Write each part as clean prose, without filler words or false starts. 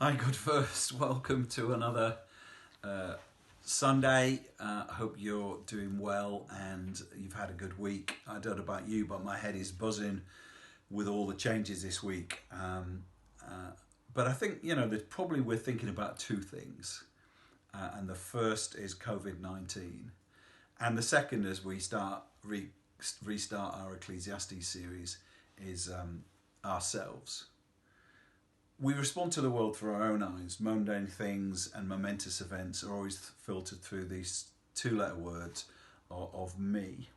Hi, good first. Welcome to another Sunday. I hope you're doing well and you've had a good week. I don't know about you, but my head is buzzing with all the changes this week. But I think, that probably we're thinking about two things. And the first is COVID-19. And the second, as we restart our Ecclesiastes series, is ourselves. We respond to the world through our own eyes. Mundane things and momentous events are always filtered through these two-letter words of me.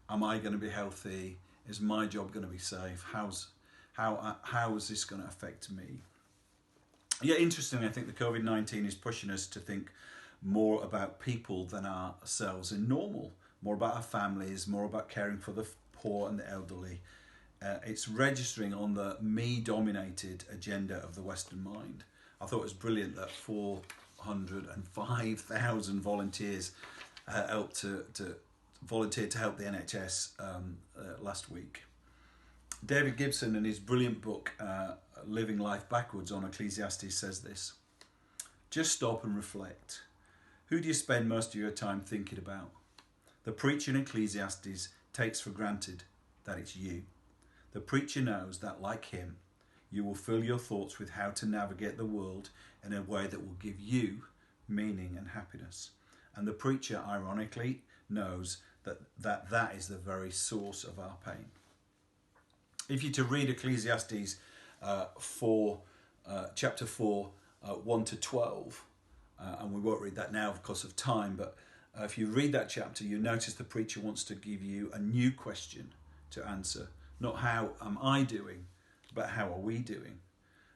Am I going to be healthy? Is my job going to be safe? How is this going to affect me? Yeah, interestingly, I think the COVID-19 is pushing us to think more about people than ourselves in normal, more about our families, more about caring for the poor and the elderly. It's registering on the me-dominated agenda of the Western mind. I thought it was brilliant that 405,000 volunteers helped to volunteer to help the NHS last week. David Gibson, in his brilliant book, Living Life Backwards on Ecclesiastes, says this: just stop and reflect. Who do you spend most of your time thinking about? The preacher in Ecclesiastes takes for granted that it's you. The preacher knows that, like him, you will fill your thoughts with how to navigate the world in a way that will give you meaning and happiness. And the preacher, ironically, knows that is the very source of our pain. If you're to read Ecclesiastes chapter 4, 1 to 12, and we won't read that now because of time, but if you read that chapter, you notice the preacher wants to give you a new question to answer. Not how am I doing, but how are we doing?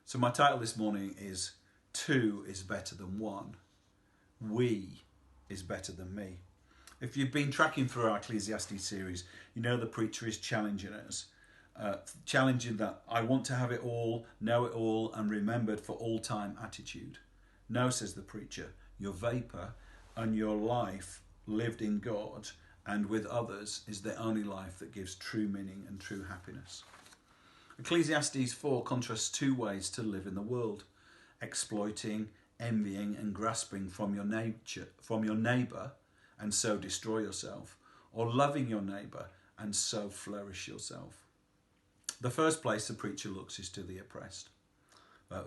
So my title this morning is Two is Better Than One. We is better than me. If you've been tracking through our Ecclesiastes series, you know the preacher is challenging us. Challenging that I want to have it all, know it all, and remembered for all time attitude. No, says the preacher, your vapour and your life lived in God and with others is the only life that gives true meaning and true happiness. Ecclesiastes 4 contrasts two ways to live in the world: exploiting, envying and grasping from your neighbour and so destroy yourself, or loving your neighbour and so flourish yourself. The first place the preacher looks is to the oppressed.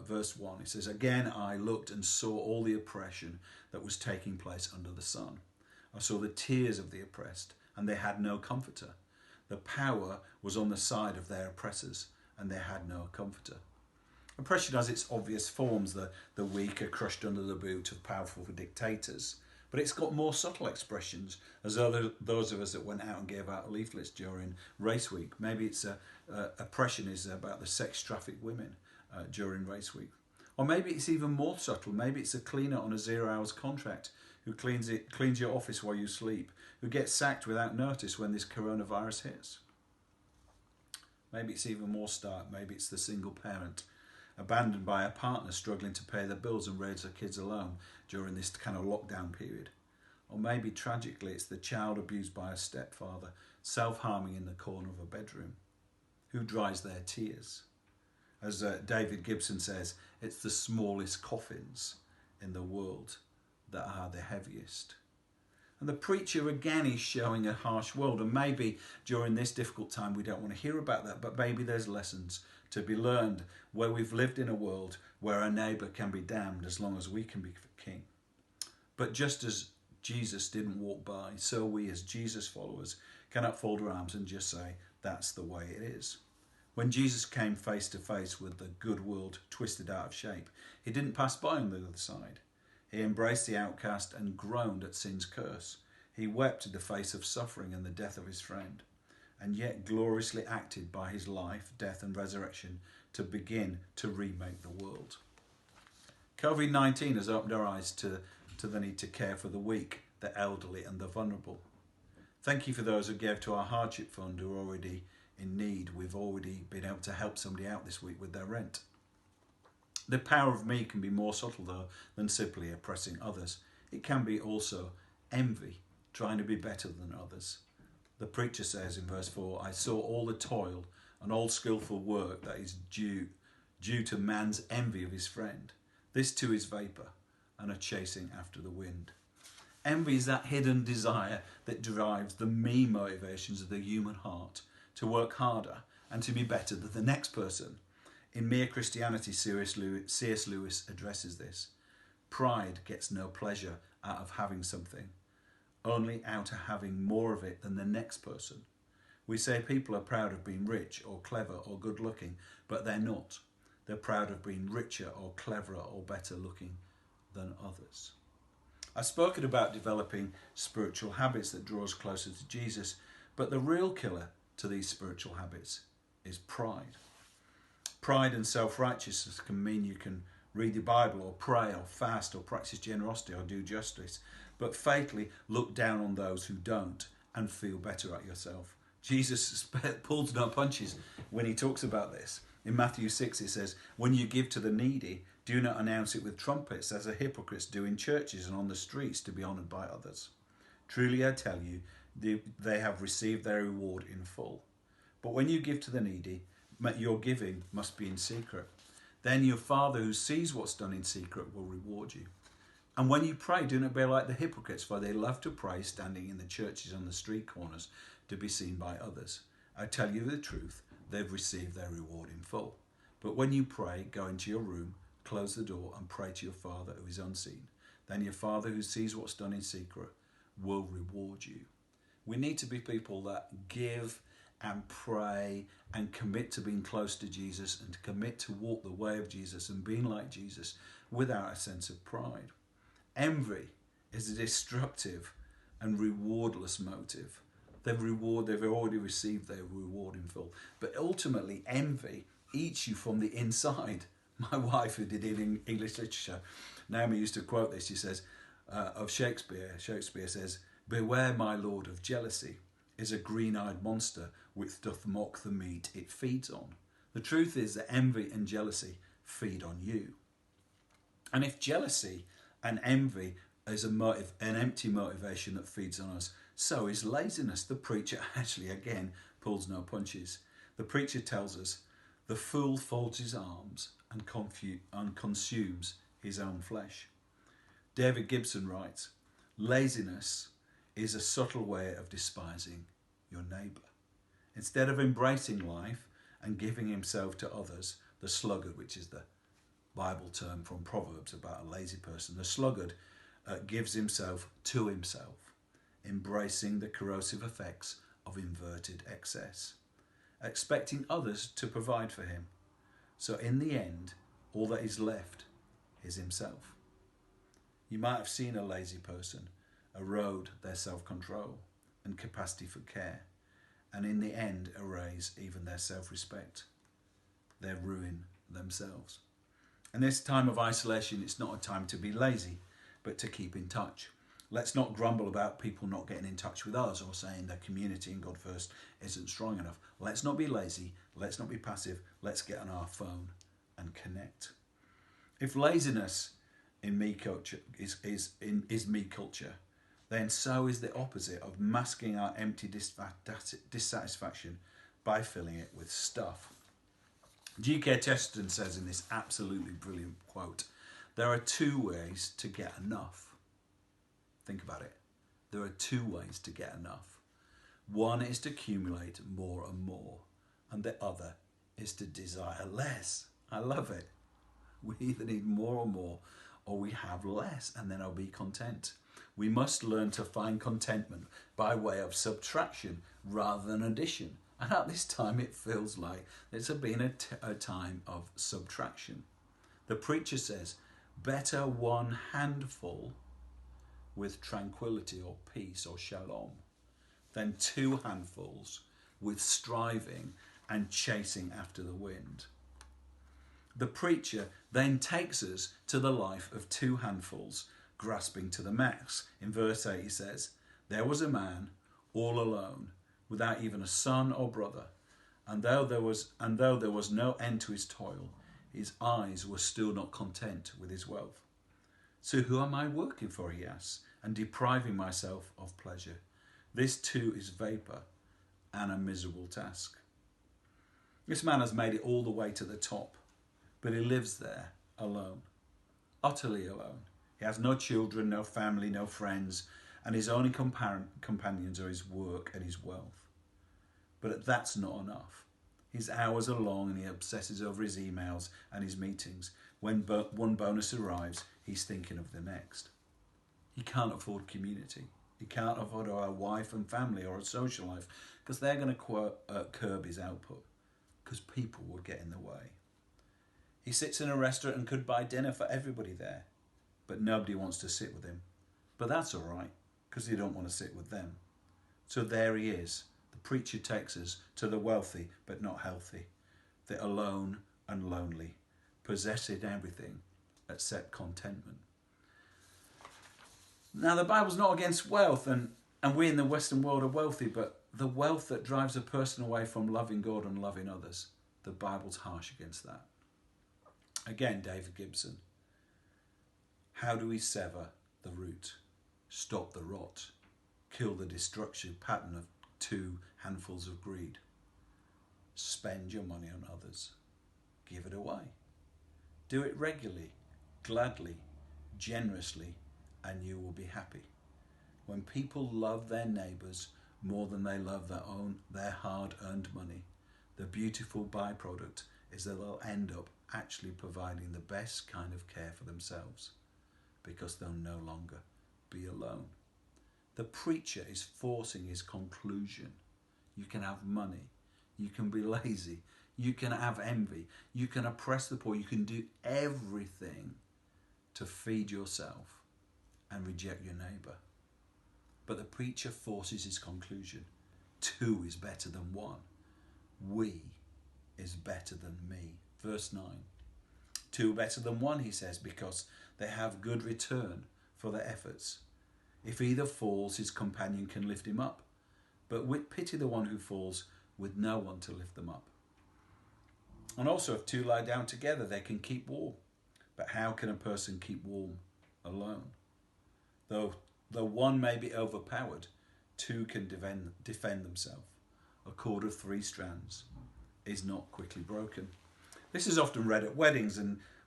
Verse 1, it says, again I looked and saw all the oppression that was taking place under the sun. I saw the tears of the oppressed, and they had no comforter. The power was on the side of their oppressors, and they had no comforter. Oppression has its obvious forms. The weak are crushed under the boot of powerful dictators. But it's got more subtle expressions, as those of us that went out and gave out leaflets during race week. Maybe it's oppression is about the sex-trafficked women during race week. Or maybe it's even more subtle. Maybe it's a cleaner on a 0 hours contract who cleans your office while you sleep, who gets sacked without notice when this coronavirus hits. Maybe it's even more stark. Maybe it's the single parent abandoned by a partner struggling to pay their bills and raise their kids alone during this kind of lockdown period. Or maybe tragically it's the child abused by a stepfather, self-harming in the corner of a bedroom. Who dries their tears? As David Gibson says, it's the smallest coffins in the world that are the heaviest. And the preacher again is showing a harsh world, and maybe during this difficult time we don't want to hear about that, but maybe there's lessons to be learned where we've lived in a world where our neighbour can be damned as long as we can be king. But just as Jesus didn't walk by, so we as Jesus followers cannot fold our arms and just say that's the way it is. When Jesus came face to face with the good world twisted out of shape, he didn't pass by on the other side. He embraced the outcast and groaned at sin's curse. He wept at the face of suffering and the death of his friend, and yet gloriously acted by his life, death and resurrection to begin to remake the world. COVID-19 has opened our eyes to the need to care for the weak, the elderly and the vulnerable. Thank you for those who gave to our hardship fund who are already in need. We've already been able to help somebody out this week with their rent. The power of me can be more subtle though than simply oppressing others. It can be also envy, trying to be better than others. The preacher says in verse 4, I saw all the toil and all skillful work that is due to man's envy of his friend. This too is vapour and a chasing after the wind. Envy is that hidden desire that drives the me motivations of the human heart to work harder and to be better than the next person. In Mere Christianity, C.S. Lewis addresses this. Pride gets no pleasure out of having something, only out of having more of it than the next person. We say people are proud of being rich or clever or good looking, but they're not. They're proud of being richer or cleverer or better looking than others. I've spoken about developing spiritual habits that draw us closer to Jesus, but the real killer to these spiritual habits is pride. Pride and self-righteousness can mean you can read the Bible or pray or fast or practice generosity or do justice, but fatally look down on those who don't and feel better at yourself. Jesus pulls no punches when he talks about this. In Matthew 6 it says, when you give to the needy, do not announce it with trumpets as the hypocrites do in churches and on the streets to be honoured by others. Truly I tell you, they have received their reward in full. But when you give to the needy, your giving must be in secret. Then your Father who sees what's done in secret will reward you. And when you pray, do not be like the hypocrites, for they love to pray standing in the churches on the street corners to be seen by others. I tell you the truth, they've received their reward in full. But when you pray, go into your room, close the door and pray to your Father who is unseen. Then your Father who sees what's done in secret will reward you. We need to be people that give and pray and commit to being close to Jesus and to commit to walk the way of Jesus and being like Jesus without a sense of pride. Envy is a destructive and rewardless motive. They've already received their reward in full. But ultimately, envy eats you from the inside. My wife, who did English literature, Naomi used to quote this. She says, of Shakespeare says, beware, my lord, of jealousy is a green-eyed monster which doth mock the meat it feeds on. The truth is that envy and jealousy feed on you. And if jealousy and envy is an empty motivation that feeds on us, so is laziness. The preacher actually, again, pulls no punches. The preacher tells us, the fool folds his arms and consumes his own flesh. David Gibson writes, laziness is a subtle way of despising your neighbour. Instead of embracing life and giving himself to others, the sluggard, which is the Bible term from Proverbs about a lazy person, the sluggard gives himself to himself, embracing the corrosive effects of inverted excess, expecting others to provide for him. So in the end, all that is left is himself. You might have seen a lazy person erode their self-control and capacity for care, and in the end erase even their self-respect. They ruin themselves. In this time of isolation, it's not a time to be lazy, but to keep in touch. Let's not grumble about people not getting in touch with us or saying the community in God First isn't strong enough. Let's not be lazy. Let's not be passive. Let's get on our phone and connect. If laziness in me culture is me culture, then so is the opposite of masking our empty dissatisfaction by filling it with stuff. G.K. Chesterton says in this absolutely brilliant quote, there are two ways to get enough. Think about it. There are two ways to get enough. One is to accumulate more and more, and the other is to desire less. I love it. We either need more or more, or we have less, and then I'll be content. We must learn to find contentment by way of subtraction rather than addition. And at this time, it feels like it's been a time of subtraction. The preacher says, better one handful with tranquility or peace or shalom than two handfuls with striving and chasing after the wind. The preacher then takes us to the life of two handfuls grasping to the max. In verse 8 he says, there was a man all alone, without even a son or brother, and though there was no end to his toil, his eyes were still not content with his wealth. So who am I working for, he asks, and depriving myself of pleasure? This too is vapour and a miserable task. This man has made it all the way to the top, but he lives there alone. utterly alone. He has no children, no family, no friends, and his only companions are his work and his wealth. But that's not enough. His hours are long and he obsesses over his emails and his meetings. When one bonus arrives, he's thinking of the next. He can't afford community. He can't afford a wife and family or a social life because they're going to curb his output because people will get in the way. He sits in a restaurant and could buy dinner for everybody there, but nobody wants to sit with him. But that's all right because they don't want to sit with them. So there he is. The preacher takes us to the wealthy but not healthy, the alone and lonely, possessing everything except contentment. Now the Bible's not against wealth, and we in the Western world are wealthy, but the wealth that drives a person away from loving God and loving others, the Bible's harsh against that. Again, David Gibson. How do we sever the root, stop the rot, kill the destructive pattern of 2 handfuls of greed? Spend your money on others. Give it away. Do it regularly, gladly, generously, and you will be happy. When people love their neighbours more than they love their hard-earned money, the beautiful byproduct is that they'll end up actually providing the best kind of care for themselves because they'll no longer be alone. The preacher is forcing his conclusion. You can have money, you can be lazy, you can have envy, you can oppress the poor, you can do everything to feed yourself and reject your neighbour. But the preacher forces his conclusion. 2 is better than 1. We is better than me. Verse 9. 2 better than 1, he says, because they have good return for their efforts. If either falls, his companion can lift him up. But pity the one who falls with no one to lift them up. And also, if 2 lie down together, they can keep warm. But how can a person keep warm alone? Though one may be overpowered, 2 can defend themselves. A cord of 3 strands is not quickly broken. This is often read at weddings,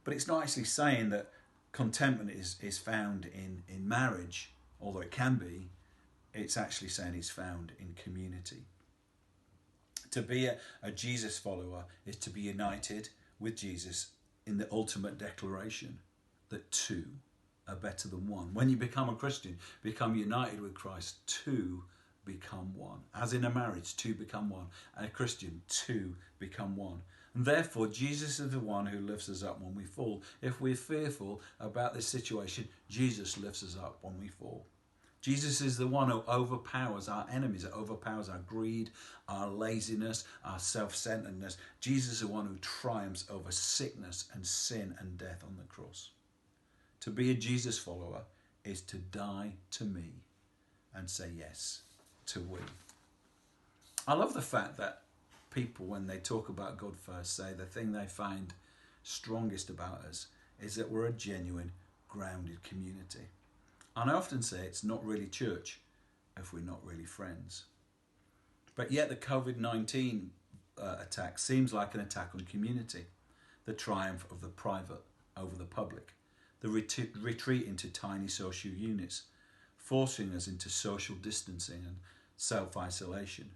but it's not actually saying that contentment is found in marriage, although it can be. It's actually saying it's found in community. To be a Jesus follower is to be united with Jesus in the ultimate declaration that 2 are better than 1. When you become a Christian, become united with Christ, 2 become 1. As in a marriage, 2 become 1. And a Christian, 2 become 1. And therefore, Jesus is the one who lifts us up when we fall. If we're fearful about this situation, Jesus lifts us up when we fall. Jesus is the one who overpowers our enemies, it overpowers our greed, our laziness, our self-centeredness. Jesus is the one who triumphs over sickness and sin and death on the cross. To be a Jesus follower is to die to me and say yes to we. I love the fact that people, when they talk about God first, say the thing they find strongest about us is that we're a genuine, grounded community. And I often say it's not really church if we're not really friends. But yet the COVID-19 attack seems like an attack on community, the triumph of the private over the public, the retreat into tiny social units, forcing us into social distancing and self-isolation,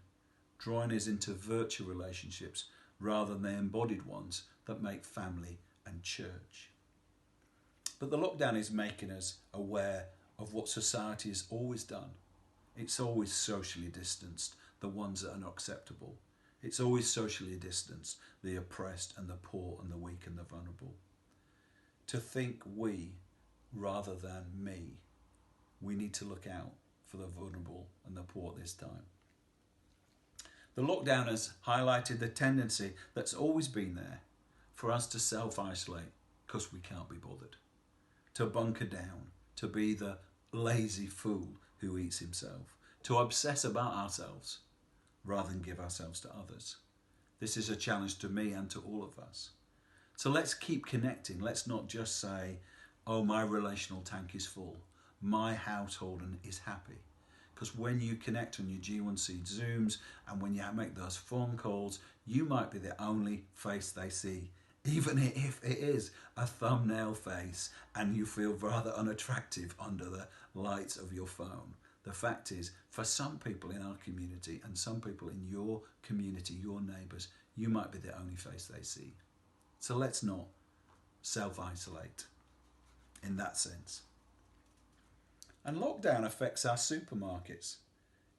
drawing us into virtual relationships rather than the embodied ones that make family and church. But the lockdown is making us aware of what society has always done. It's always socially distanced the ones that are not acceptable. It's always socially distanced the oppressed and the poor and the weak and the vulnerable. To think we rather than me, we need to look out for the vulnerable and the poor this time. The lockdown has highlighted the tendency that's always been there for us to self-isolate because we can't be bothered, to bunker down, to be the lazy fool who eats himself, to obsess about ourselves rather than give ourselves to others. This is a challenge to me and to all of us. So let's keep connecting. Let's not just say, oh, my relational tank is full, my household is happy. Because when you connect on your G1C Zooms and when you make those phone calls, you might be the only face they see even if it is a thumbnail face and you feel rather unattractive under the lights of your phone. The fact is, for some people in our community and some people in your community, your neighbours, you might be the only face they see. So let's not self-isolate in that sense. And lockdown affects our supermarkets.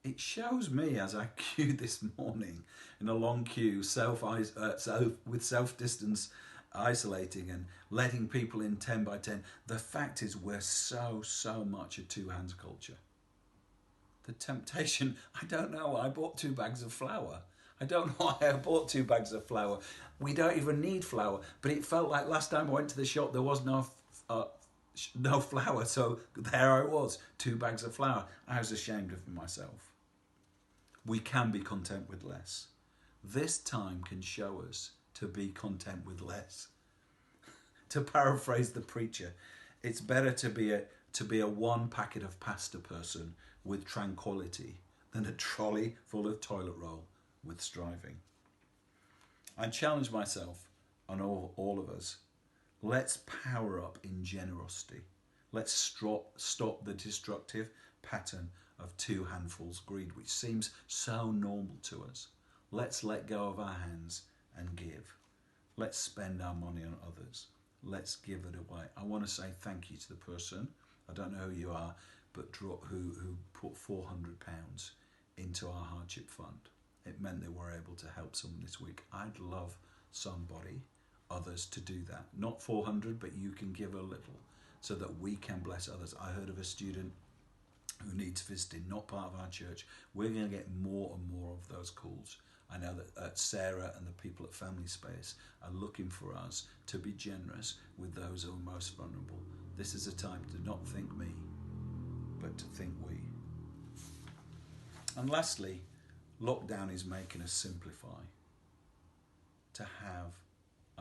It shows me as I queued this morning in a long queue, with self-distance isolating and letting people in 10 by 10. The fact is we're so much a two-hands culture. The temptation, I don't know, I bought 2 bags of flour. I don't know why I bought 2 bags of flour. We don't even need flour, but it felt like last time I went to the shop there was no flour, so there I was, 2 bags of flour. I was ashamed of myself. We can be content with less. This time can show us to be content with less. To paraphrase the preacher, it's better to be a 1 packet of pasta person with tranquility than a trolley full of toilet roll with striving. I challenge myself and all of us. Let's power up in generosity. Let's stop the destructive pattern of 2 handfuls greed, which seems so normal to us. Let's let go of our hands and give. Let's spend our money on others. Let's give it away. I want to say thank you to the person, I don't know who you are, but who put £400 into our hardship fund. It meant they were able to help someone this week. I'd love others to do that. Not 400, but you can give a little so that we can bless others. I heard of a student who needs visiting, not part of our church. We're going to get more and more of those calls. I know that Sarah and the people at Family Space are looking for us to be generous with those who are most vulnerable. This is a time to not think me, but to think we. And lastly, lockdown is making us simplify. To have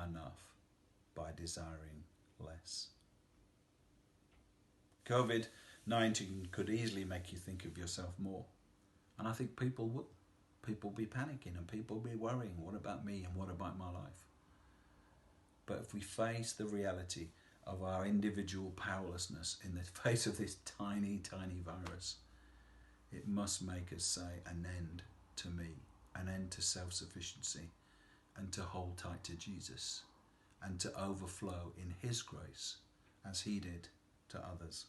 enough by desiring less. COVID-19 could easily make you think of yourself more. And I think people would. People be panicking and people be worrying, what about me and what about my life? But if we face the reality of our individual powerlessness in the face of this tiny virus, it must make us say an end to me, an end to self-sufficiency, and to hold tight to Jesus, and to overflow in his grace as he did to others.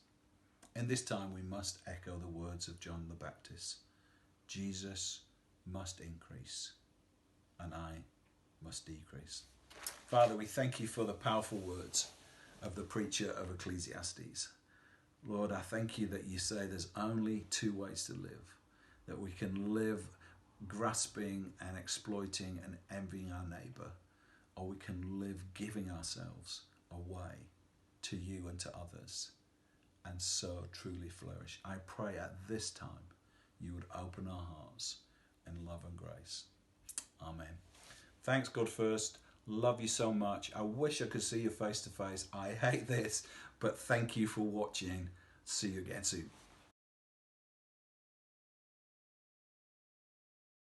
In this time we must echo the words of John the Baptist. Jesus must increase and I must decrease. Father, we thank you for the powerful words of the preacher of Ecclesiastes. Lord, I thank you that you say there's only 2 ways to live, that we can live grasping and exploiting and envying our neighbour, or we can live giving ourselves away to you and to others and so truly flourish. I pray at this time you would open our hearts in love and grace. Amen. Thanks, God First. Love you so much. I wish I could see you face to face. I hate this, but thank you for watching. See you again soon.